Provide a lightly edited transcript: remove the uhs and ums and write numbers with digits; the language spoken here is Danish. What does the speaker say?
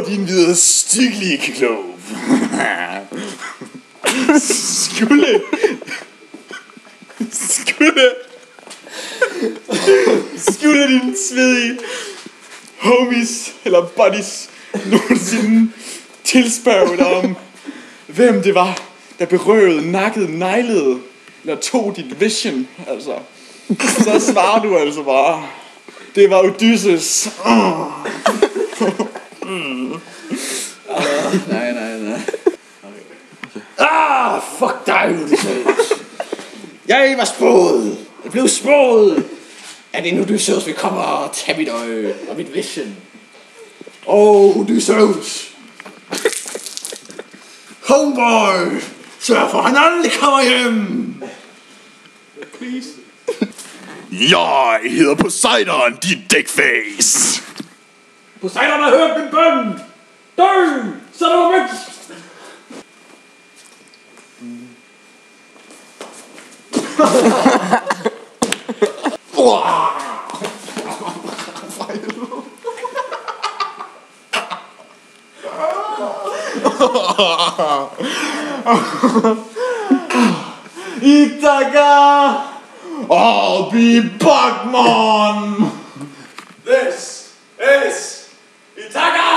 Din vederstyggelige klog. Skulle dine svedige homies eller buddies nogensinde tilspørge dig om, hvem det var, der berøvede, nakkede, neglede eller tog dit vision, altså, så svarer du altså bare, det var Odysseus. Nej. Fuck dig, Odysseus. Jeg var spået. Jeg blev spået, at en Odysseus vil komme og tage mit øje og mit vision. Odysseus. Homeboy, sørg for, han aldrig kommer hjem. Please. Jeg hedder Poseidon, dit dækface. Poseidon har hørt min bøn. Dø, så er det væk. Ithaca! I'll be back, man! This is Ithaca!